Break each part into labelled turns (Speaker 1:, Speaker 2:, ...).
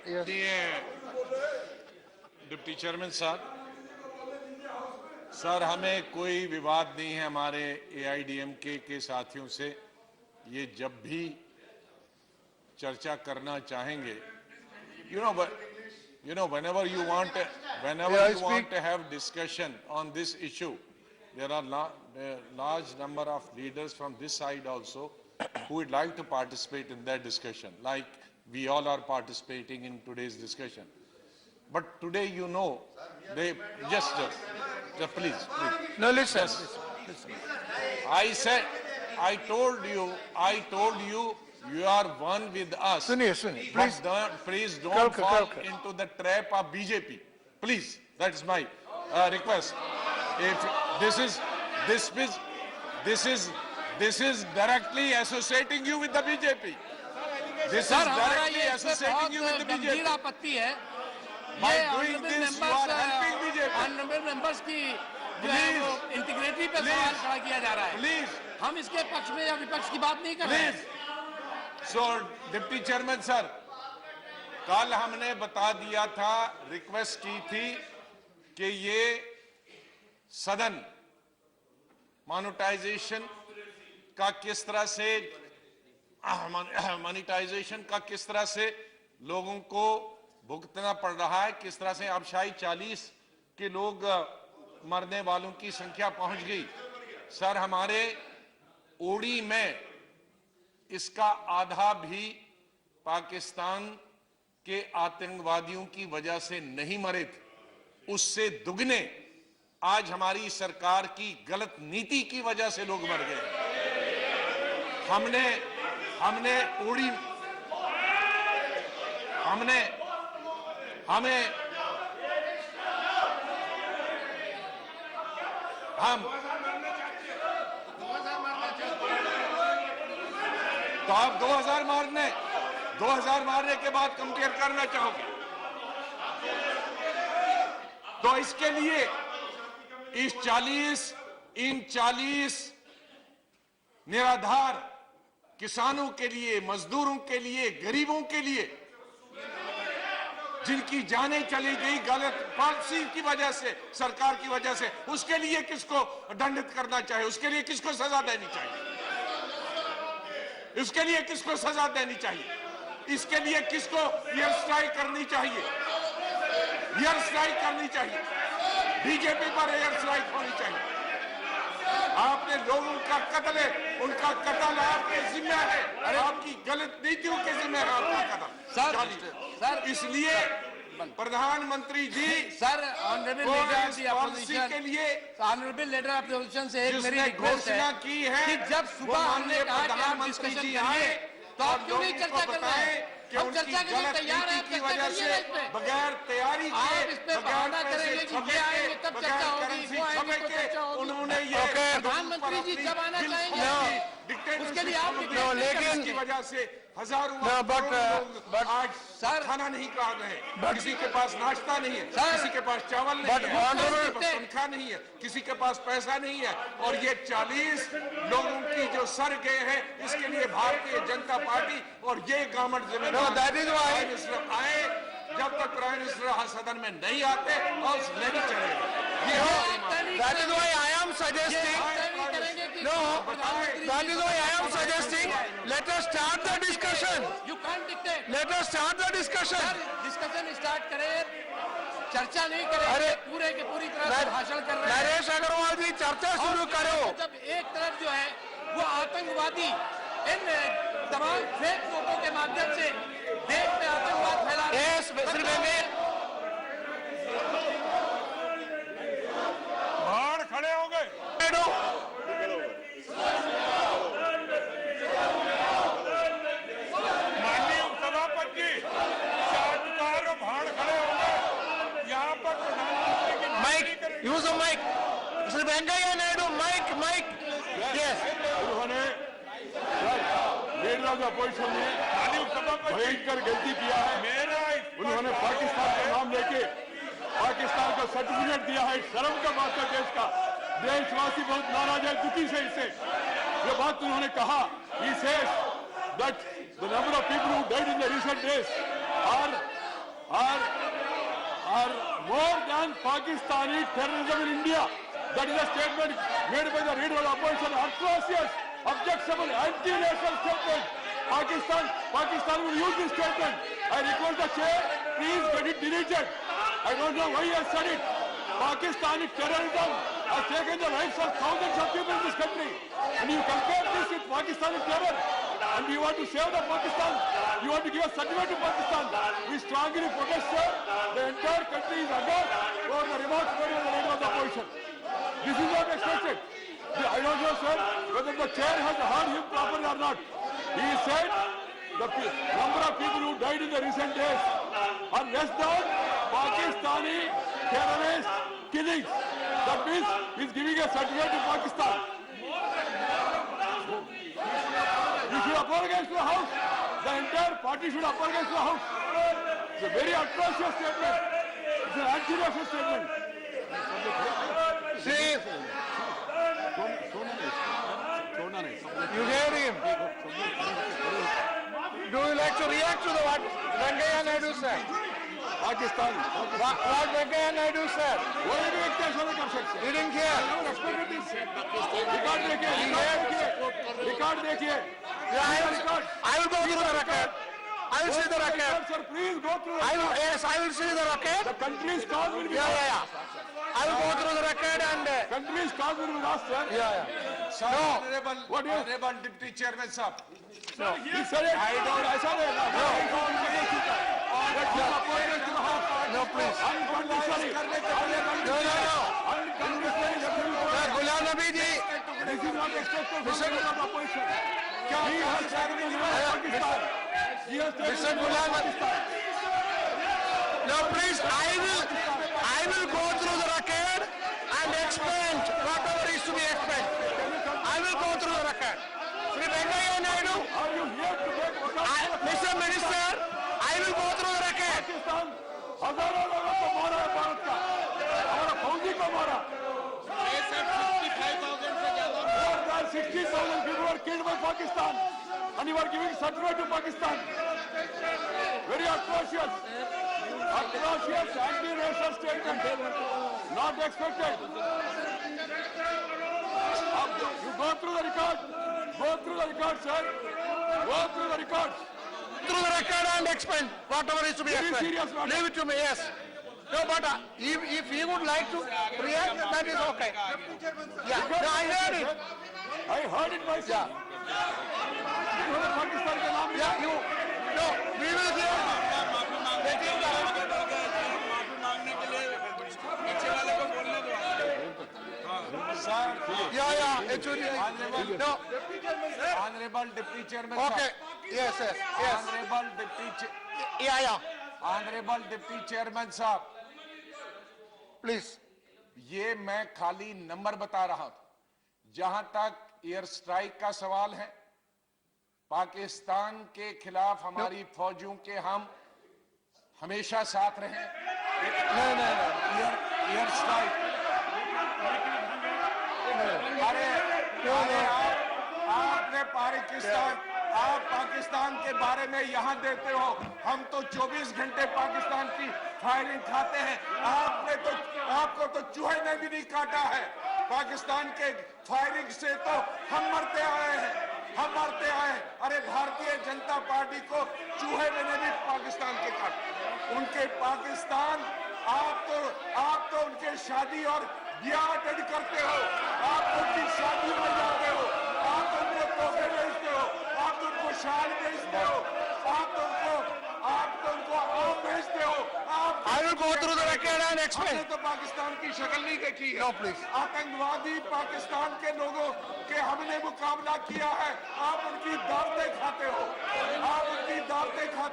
Speaker 1: Yes.
Speaker 2: Deputy chairman साहब, sir हमें कोई विवाद नहीं है हमारे एआईडीएमके के साथियों से। ये जब भी चर्चा करना चाहेंगे, whenever you want to have discussion on this issue, there are large number of leaders from this side also who would like to participate in that discussion, like we all are participating in today's discussion. But today, they just please.
Speaker 1: No, listen.
Speaker 2: I told you, you are one with us.
Speaker 1: Suniye, please.
Speaker 2: But please don't fall into the trap of BJP. Please, that's my request. If this is directly associating you with the BJP. This is directly associating you with the BJP.
Speaker 3: आपत्ति है।
Speaker 2: By doing this, you are helping BJP.
Speaker 3: Honourable members की जो है वो integrity पे सवाल खड़ा किया जा रहा है।
Speaker 2: Please.
Speaker 3: हम इसके पक्ष में या विपक्ष की बात नहीं कर रहे हैं।
Speaker 2: So, डिप्टी चेयरमैन सर, कल हमने बता दिया था, रिक्वेस्ट की थी कि ये सदन मोनेटाइजेशन का किस तरह से लोगों को भुगतना पड़ रहा है, किस तरह से अब शायद 40 के लोग मरने वालों की संख्या पहुंच गई। सर हमारे ओडी में इसका आधा भी पाकिस्तान के आतंकवादियों की वजह से नहीं मरे थे, उससे दुगने आज हमारी सरकार की गलत नीति की वजह से लोग मर गए। तो आप 2000 मारने के बाद कंपेयर करना चाहोगे? तो इसके लिए इन 40 निराधार किसानों के लिए, मजदूरों के लिए, गरीबों के लिए, जिनकी जानें चली गई गलत पॉलिसी की वजह से, सरकार की वजह से, उसके लिए किसको दंडित करना चाहिए? उसके लिए किसको सजा देनी चाहिए? इसके लिए किसको सजा देनी चाहिए? इसके लिए किसको एयर स्ट्राइक करनी चाहिए? बीजेपी पर एयर स्ट्राइक होनी चाहिए। आपने लोगों का कत्ल है, उनका कत्ल आपके जिम्मे है, आपकी गलत नीतियों के जिम्मे है आपका कत्ल। सर इसलिए प्रधानमंत्री ji,
Speaker 3: sir honourable leader of the opposition से एक मेरी रिक्वेस्ट है
Speaker 2: की है
Speaker 3: कि जब सुबह हमने कहा कि आप डिस्कशन करिए, तो आप क्यों नहीं चर्चा कर रहे हैं? हम चर्चा के लिए तैयार हैं, चर्चा करिए इस पे।
Speaker 2: बगैर तैयारी के,
Speaker 3: आप इस पे बहाना करेंगे कि ये आएंगे तब चर्चा होगी, वो आएंगे तो चर्चा होगी।
Speaker 2: उन्होंने ये
Speaker 3: प्रधानमंत्री जी जब आना चाहेंगे उसके लिए आप
Speaker 2: लेकिन की वजह से हजारों लोग आज खाना नहीं खा रहे हैं, किसी के पास नाश्ता नहीं है, किसी के पास चावल नहीं है, किसी के पास तनख्वाह नहीं है, किसी के पास पैसा नहीं है, और ये 40 लोगों की जो सर गए हैं, इसके लिए भारतीय जनता पार्टी और ये गवर्नमेंट जिम्मेदार आए। जब तक प्राइम मिनिस्टर सदन में नहीं आते और नहीं चलेगा।
Speaker 1: That is why I am suggesting. No, that is why I am suggesting. Let us start the discussion.
Speaker 3: You can't dictate.
Speaker 1: Let us start the discussion.
Speaker 3: Discussion start करें, चर्चा नहीं करें, पूरे के पूरी तरह से भाषण कर रहे हैं।
Speaker 1: नरेश अग्रवाल जी चर्चा शुरू करो।
Speaker 3: जब एक तरफ जो है वो आतंकवादी इन तमाम फेक नोटों के माध्यम से देश में आतंकवाद फैला रहे हैं,
Speaker 2: बाहर खड़े हो गए। माननीय सभापति जी, शांतिकार बाहर खड़े हो गए। यहाँ पर
Speaker 1: Mic, use a mic. Mr. Venkaiah Naidu, mic. Yes.
Speaker 4: उन्होंने लीडर ऑफ अपोजिशन ने भयंकर गलती किया है। उन्होंने पाकिस्तान का नाम लेके पाकिस्तान का सर्टिफिकेट दिया है। शर्म का बात है देश का। देशवासी बहुत नाराज है, दुखी से इससे। ये बात उन्होंने कहा, he says that the number of people who died in the recent days are more than Pakistani terrorism in India. That is a statement made by the leader of the opposition. Atrocious, objectionable, anti-national statement. Pakistan will use this statement. I request the chair, please get it deleted. I don't know why he has said it. Pakistani terrorism has taken the lives of thousands of people in this country. And you compare this with Pakistani terror. And you want to save the Pakistan. You want to give a certificate to Pakistan. We strongly protest, sir. The entire country is aghast over the remarks made by the leader of the opposition. This is not expected. I don't know, sir, whether the chair has heard him properly or not. He said the number of people who died in the recent days are less than Pakistani terrorist killings. That means he's giving a certificate to Pakistan. You should apologize to the House. The entire party should apologize to the House. It's a very atrocious statement. It's an anti-national statement.
Speaker 1: See, you hear him. Do you like to react to the what Venkaiah Naidu said?
Speaker 4: Pakistan.
Speaker 1: What Venkaiah Naidu said?
Speaker 4: What do you expect?
Speaker 1: He didn't care.
Speaker 4: Record देखिए.
Speaker 1: I will go through the record. I will see the record.
Speaker 4: Sir, please go through.
Speaker 1: Yes, I will see the record.
Speaker 4: The country's cause will be
Speaker 1: Yeah. I will go through the record and.
Speaker 4: Country's cause will be lost, sir.
Speaker 2: Sir, honorable deputy chairman sahab.
Speaker 4: He said it. I don't. I saw it.
Speaker 1: No, please.
Speaker 4: Unconditionally.
Speaker 1: No. Sir, Ghulam Nabi ji.
Speaker 4: This is not expected from the opposition. He has taken the Pakistan. He has taken
Speaker 1: Mr. Ghulam Nabi. No, please. I will go through the record and explain whatever is to be explained. I will go through the record. Sri Venkaiah Naidu.
Speaker 4: Are you here to make
Speaker 1: Mr. Minister, I will go through the record.
Speaker 4: Pakistan हजारों लोगों को मारा है भारत का हमारा फौजी को मारा 60,000 people were killed by Pakistan and you are giving certificate to Pakistan. Very atrocious anti-racial statement, not expected. You go through the record, sir, go through the records.
Speaker 1: Through the record and explain whatever is to be
Speaker 4: Very
Speaker 1: explained.
Speaker 4: serious matter.
Speaker 1: Leave it to me, yes. No, but if he would like to react, that is okay. Yeah, no, I heard it.
Speaker 4: I heard it myself. इन्होंने पाकिस्तान का नाम लिया.
Speaker 1: Yeah, you. No, we will hear. Let him go.
Speaker 2: Sir,
Speaker 1: Yeah, it should be. No,
Speaker 2: honorable deputy chairman
Speaker 1: okay. Yes.
Speaker 2: honorable deputy
Speaker 1: Yeah.
Speaker 2: honorable deputy chairman साहब,
Speaker 1: Please.
Speaker 2: ये मैं खाली number बता रहा था. जहां तक एयर स्ट्राइक का सवाल है, पाकिस्तान के खिलाफ हमारी फौजियों के हम हमेशा साथ रहे.
Speaker 1: No.
Speaker 2: Air strike. अरे आपने आप पाकिस्तान के बारे में यहां देते हो. हम तो 24 घंटे पाकिस्तान की फायरिंग खाते हैं. आपको तो चूहे ने भी नहीं काटा है. पाकिस्तान के फायरिंग से तो हम मरते आए हैं. अरे भारतीय जनता पार्टी को चूहे ने भी पाकिस्तान के काटे. उनके पाकिस्तान आप तो उनके शादी और ब्याह अटेंड करते हो. आप उनकी शादी में जाते हो. आप उनको तोहफे भेजते हो. आप उनको शाल भेजते हो. आप उनको आम भेजते हो.
Speaker 1: I will go through the record and explain.
Speaker 2: आपने तो पाकिस्तान की शक्ल नहीं देखी है.
Speaker 1: No, please.
Speaker 2: आतंकवादी पाकिस्तान के लोगों के हमने मुकाबला किया है. आप उनकी दावतें खाते हो.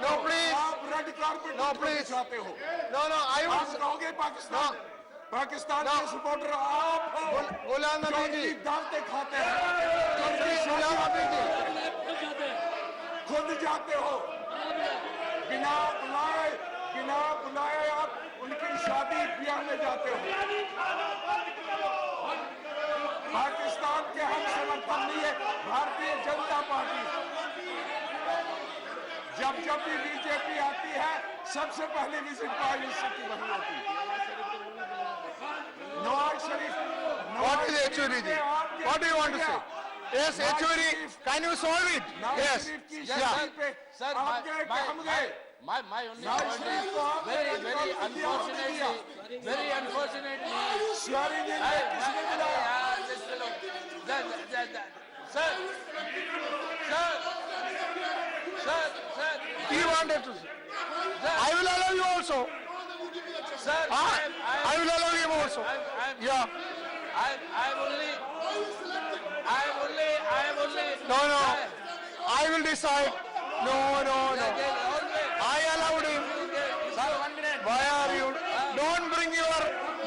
Speaker 1: No, please.
Speaker 2: आप रेड कार्पेट
Speaker 1: No, please.
Speaker 2: चाहते हो.
Speaker 1: No, I
Speaker 2: आप
Speaker 1: will.
Speaker 2: कहोगे पाकिस्तान
Speaker 1: No.
Speaker 2: पाकिस्तान
Speaker 1: No.
Speaker 2: के सपोर्टर आप हो.
Speaker 1: Ghulam
Speaker 2: जो
Speaker 1: Nabi
Speaker 2: उनकी
Speaker 1: ji.
Speaker 2: दावतें खाते हैं. जो उनकी
Speaker 1: Ghulam Nabi ji.
Speaker 2: खुद जाते हो. बिना बुलाए आप उनकी शादी ब्याह में जाते हो. पाकिस्तान के हम समर्थन नहीं है भारतीय जनता पार्टी. जब भी बीजेपी आती है
Speaker 4: सबसे पहले विजिट का यूसुफ की बनी होती Nawaz Sharif
Speaker 1: What is Yechury ji? What do you want to say? Yes, Yechury, can you solve it? Yes. Yeah.
Speaker 3: Sir, my only point is very unfortunately,
Speaker 4: sharing
Speaker 3: Sir,
Speaker 1: He wanted to say. I will allow you also.
Speaker 3: sir,
Speaker 1: I will allow him also. Yeah.
Speaker 3: I'm only.
Speaker 1: No. I will decide. No. I allowed him.
Speaker 3: Sir, 1 minute.
Speaker 1: Why are you? Don't bring your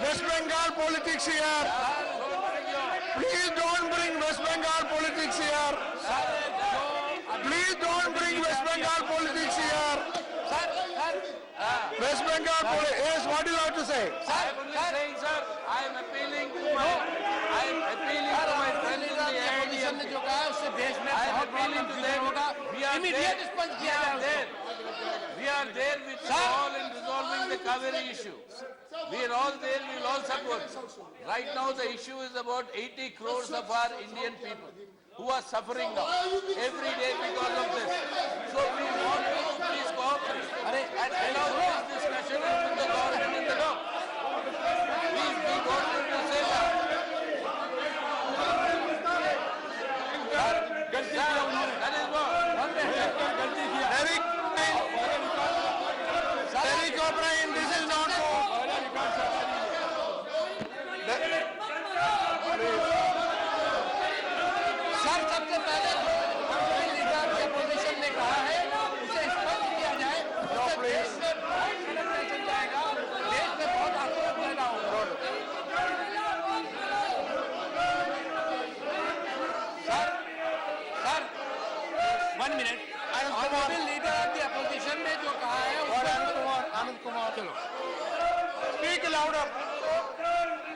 Speaker 1: West Bengal politics here. Please don't bring West Bengal politics here. Please don't bring West Bengal politics here. West Bengal politics. Yes, what do you have to say?
Speaker 3: I'm only saying, sir, I am appealing to my friends in the AIDMK.
Speaker 5: ने जो कहा उससे देश में
Speaker 3: I am
Speaker 5: बहुत बड़ा
Speaker 3: appealing to
Speaker 5: confusion
Speaker 3: them.
Speaker 5: होगा
Speaker 3: We are
Speaker 5: immediate
Speaker 3: there.
Speaker 5: Sponge किया जाए
Speaker 3: We are there with you all in resolving the Kaveri issue. We are all there, we will all support. Right now the issue is about 80 crores of our Indian people who are suffering now every day because of this. So we want you to please cooperate and allow this discussion and put the government in the dock. Please, we want you to say that. That is what.
Speaker 1: Derek O'Brien, this is not so.
Speaker 5: Sir सबसे पहले leader के position ने कहा है उसे स्पष्ट किया जाए उससे देश में बहुत कंफ्यूजन जाएगा देश में बहुत आक्रोश पैदा होगा sir 1 minute honourable leader of the opposition ने जो कहा है
Speaker 1: Anand Kumar. Chalo. Speak louder.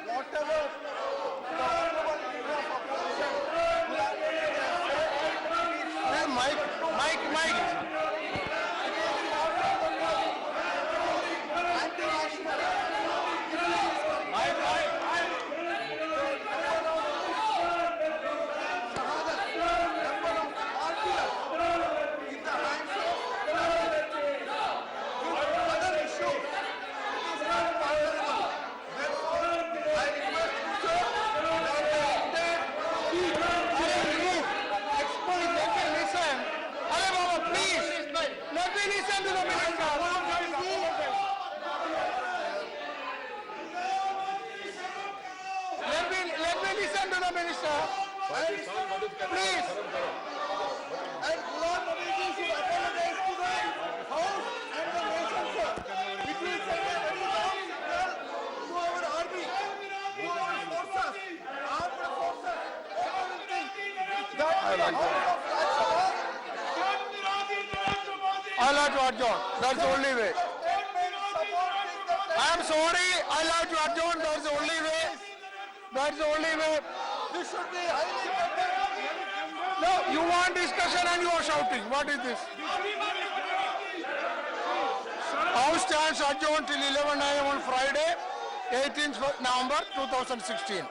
Speaker 1: Whatever. Mike. Please.
Speaker 6: And Ghulam Nabi ji should apologize to the House and the nation, sir. It will send a very wrong signal to our army, to our forces, armed forces, everything. That the House of Rajya Sabha
Speaker 1: I'll have to adjourn. That's the only way. I am sorry. I'll have to adjourn. That's the only way. That's the only way.
Speaker 6: this should be highly condemned.
Speaker 1: No, you want discussion and you are shouting. What is this? House stands adjourned till 11 a.m. on Friday, 18th November 2016.